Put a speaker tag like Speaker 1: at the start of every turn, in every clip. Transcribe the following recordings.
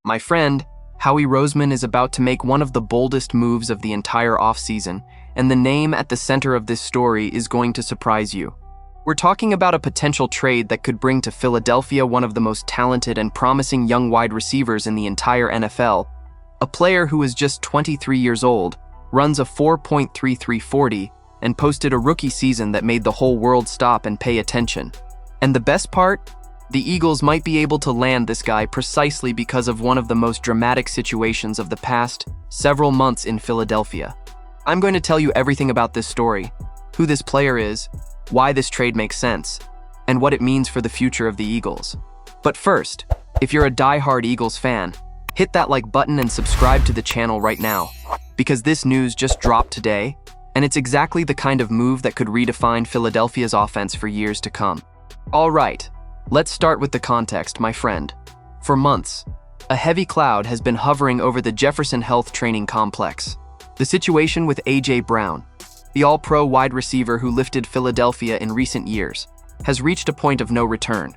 Speaker 1: My friend, Howie Roseman is about to make one of the boldest moves of the entire offseason, and the name at the center of this story is going to surprise you. We're talking about a potential trade that could bring to Philadelphia one of the most talented and promising young wide receivers in the entire NFL, a player who is just 23 years old, runs a 4.33 40, and posted a rookie season that made the whole world stop and pay attention. And the best part? The Eagles might be able to land this guy precisely because of one of the most dramatic situations of the past several months in Philadelphia. I'm going to tell you everything about this story, who this player is, why this trade makes sense, and what it means for the future of the Eagles. But first, if you're a die-hard Eagles fan, hit that like button and subscribe to the channel right now, because this news just dropped today, and it's exactly the kind of move that could redefine Philadelphia's offense for years to come. All right, let's start with the context, my friend. For months, a heavy cloud has been hovering over the Jefferson Health Training Complex. The situation with A.J. Brown, the all-pro wide receiver who lifted Philadelphia in recent years, has reached a point of no return.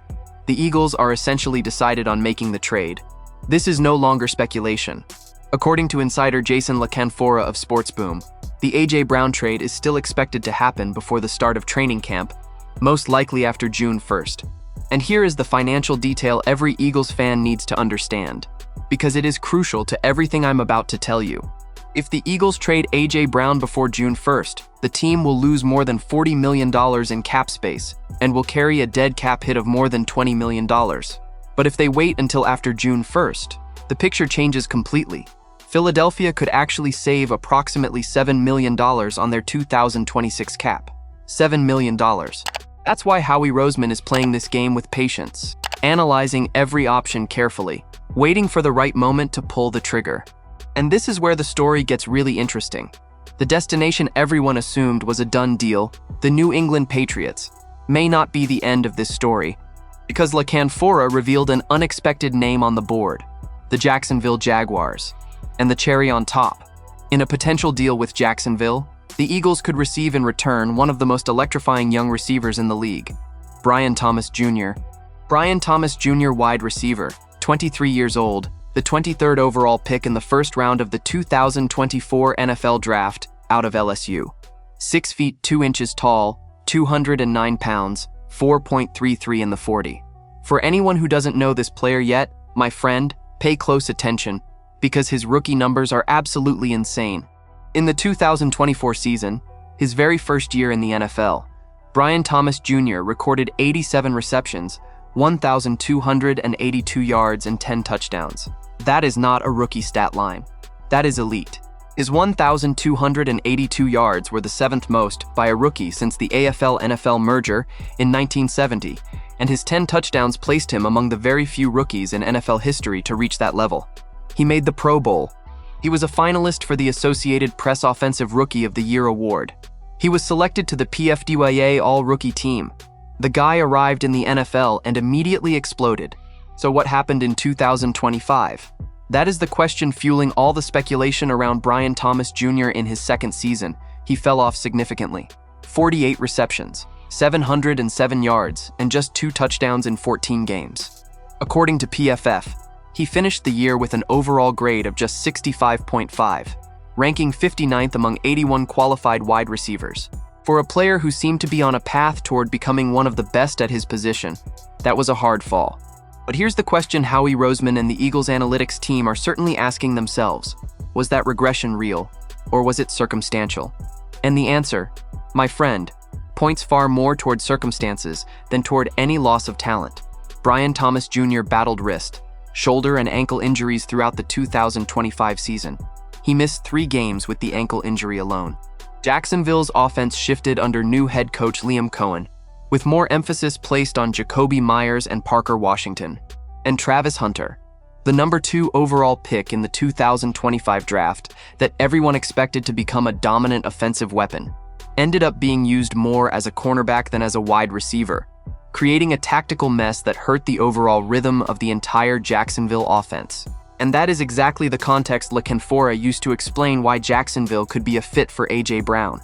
Speaker 1: The Eagles are essentially decided on making the trade. This is no longer speculation. According to insider Jason La Canfora of SportsBoom, the A.J. Brown trade is still expected to happen before the start of training camp, most likely after June 1st. And here is the financial detail every Eagles fan needs to understand, because it is crucial to everything I'm about to tell you. If the Eagles trade A.J. Brown before June 1st, the team will lose more than $40 million in cap space and will carry a dead cap hit of more than $20 million. But if they wait until after June 1st, the picture changes completely. Philadelphia could actually save approximately $7 million on their 2026 cap. $7 million. That's why Howie Roseman is playing this game with patience, analyzing every option carefully, waiting for the right moment to pull the trigger. And this is where the story gets really interesting. The destination everyone assumed was a done deal, the New England Patriots, may not be the end of this story, because La Canfora revealed an unexpected name on the board, the Jacksonville Jaguars. And the cherry on top, in a potential deal with Jacksonville, the Eagles could receive in return one of the most electrifying young receivers in the league, Brian Thomas Jr. Brian Thomas Jr., wide receiver, 23 years old, the 23rd overall pick in the first round of the 2024 NFL Draft out of LSU. 6 feet 2 inches tall, 209 pounds, 4.33 in the 40. For anyone who doesn't know this player yet, my friend, pay close attention, because his rookie numbers are absolutely insane. In the 2024 season, his very first year in the NFL, Brian Thomas Jr. recorded 87 receptions, 1,282 yards, and 10 touchdowns. That is not a rookie stat line. That is elite. His 1,282 yards were the 7th most by a rookie since the AFL-NFL merger in 1970, and his 10 touchdowns placed him among the very few rookies in NFL history to reach that level. He made the Pro Bowl. He was a finalist for the Associated Press Offensive Rookie of the Year award. He was selected to the PFDYA All-Rookie team. The guy arrived in the NFL and immediately exploded. So what happened in 2025? That is the question fueling all the speculation around Brian Thomas Jr. in his second season. He fell off significantly. 48 receptions, 707 yards, and just 2 touchdowns in 14 games. According to PFF, he finished the year with an overall grade of just 65.5, ranking 59th among 81 qualified wide receivers. For a player who seemed to be on a path toward becoming one of the best at his position, that was a hard fall. But here's the question Howie Roseman and the Eagles analytics team are certainly asking themselves. Was that regression real, or was it circumstantial? And the answer, my friend, points far more toward circumstances than toward any loss of talent. Brian Thomas Jr. battled wrist, shoulder, and ankle injuries throughout the 2025 season. He missed 3 games with the ankle injury alone. Jacksonville's offense shifted under new head coach Liam Cohen, with more emphasis placed on Jacoby Myers and Parker Washington. And Travis Hunter, the number 2 overall pick in the 2025 draft that everyone expected to become a dominant offensive weapon, ended up being used more as a cornerback than as a wide receiver, creating a tactical mess that hurt the overall rhythm of the entire Jacksonville offense. And that is exactly the context La Canfora used to explain why Jacksonville could be a fit for A.J. Brown.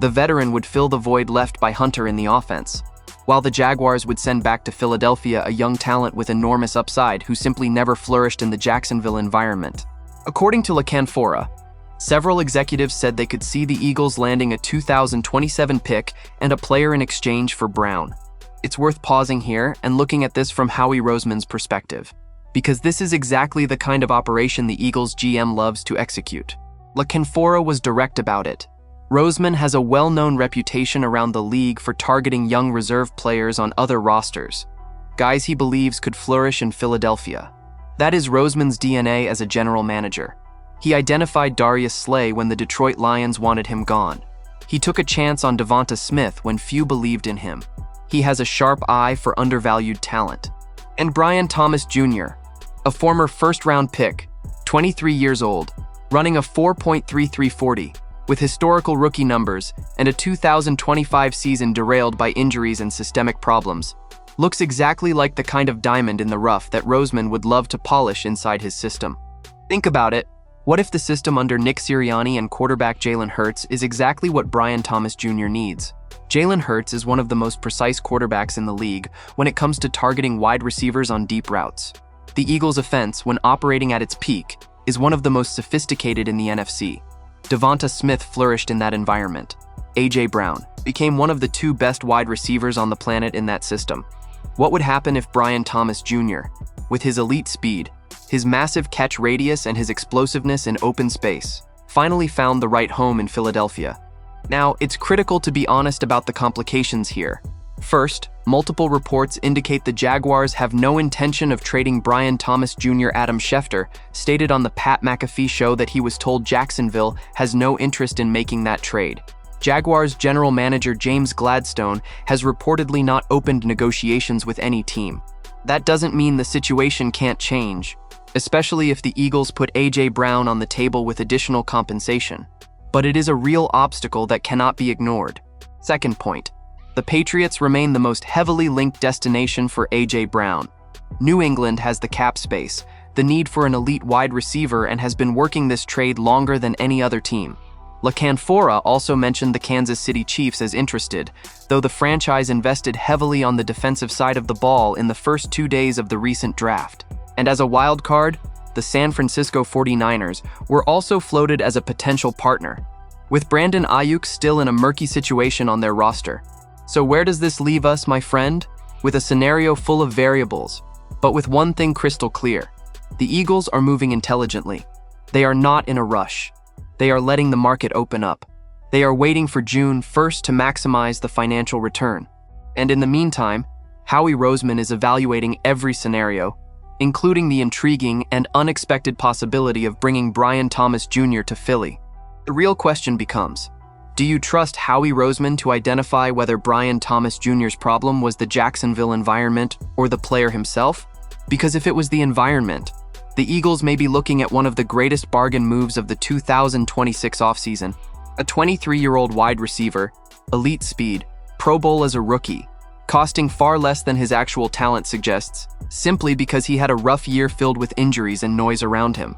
Speaker 1: The veteran would fill the void left by Hunter in the offense. while the Jaguars would send back to Philadelphia a young talent with enormous upside who simply never flourished in the Jacksonville environment. According to La Canfora, several executives said they could see the Eagles landing a 2027 pick and a player in exchange for Brown. It's worth pausing here and looking at this from Howie Roseman's perspective, because this is exactly the kind of operation the Eagles GM loves to execute. La Canfora was direct about it. Roseman has a well-known reputation around the league for targeting young reserve players on other rosters, guys he believes could flourish in Philadelphia. That is Roseman's DNA as a general manager. He identified Darius Slay when the Detroit Lions wanted him gone. He took a chance on Devonta Smith when few believed in him. He has a sharp eye for undervalued talent. And Brian Thomas Jr., a former first-round pick, 23 years old, running a 4.3340, with historical rookie numbers and a 2025 season derailed by injuries and systemic problems, looks exactly like the kind of diamond in the rough that Roseman would love to polish inside his system. Think about it. What if the system under Nick Sirianni and quarterback Jalen Hurts is exactly what Brian Thomas Jr. needs? Jalen Hurts is one of the most precise quarterbacks in the league when it comes to targeting wide receivers on deep routes. The Eagles' offense, when operating at its peak, is one of the most sophisticated in the NFC. Devonta Smith flourished in that environment. A.J. Brown became one of the two best wide receivers on the planet in that system. What would happen if Brian Thomas Jr., with his elite speed, his massive catch radius and his explosiveness in open space, finally found the right home in Philadelphia? Now, it's critical to be honest about the complications here. First, multiple reports indicate the Jaguars have no intention of trading Brian Thomas Jr. Adam Schefter stated on the Pat McAfee show that he was told Jacksonville has no interest in making that trade. Jaguars general manager James Gladstone has reportedly not opened negotiations with any team. That doesn't mean the situation can't change, especially if the Eagles put A.J. Brown on the table with additional compensation. But it is a real obstacle that cannot be ignored. Second point. The Patriots remain the most heavily linked destination for A.J. Brown. New England has the cap space, the need for an elite wide receiver, and has been working this trade longer than any other team. La Canfora also mentioned the Kansas City Chiefs as interested, though the franchise invested heavily on the defensive side of the ball in the first 2 days of the recent draft. And as a wild card, the San Francisco 49ers were also floated as a potential partner, with Brandon Ayuk still in a murky situation on their roster. So where does this leave us, my friend? With a scenario full of variables, but with one thing crystal clear. The Eagles are moving intelligently. They are not in a rush. They are letting the market open up. They are waiting for June 1st to maximize the financial return. And in the meantime, Howie Roseman is evaluating every scenario, including the intriguing and unexpected possibility of bringing Brian Thomas Jr. to Philly. The real question becomes, do you trust Howie Roseman to identify whether Brian Thomas Jr.'s problem was the Jacksonville environment or the player himself? Because if it was the environment, the Eagles may be looking at one of the greatest bargain moves of the 2026 offseason. A 23-year-old wide receiver, elite speed, Pro Bowl as a rookie, costing far less than his actual talent suggests, simply because he had a rough year filled with injuries and noise around him.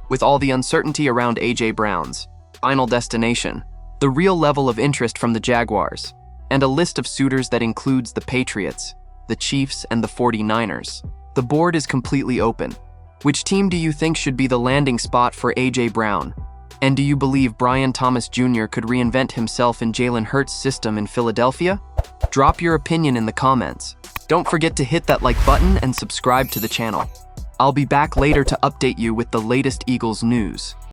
Speaker 1: With all the uncertainty around A.J. Brown's final destination, the real level of interest from the Jaguars, and a list of suitors that includes the Patriots, the Chiefs, and the 49ers, the board is completely open. Which team do you think should be the landing spot for A.J. Brown? And do you believe Brian Thomas Jr. could reinvent himself in Jalen Hurts' system in Philadelphia? Drop your opinion in the comments. Don't forget to hit that like button and subscribe to the channel. I'll be back later to update you with the latest Eagles news.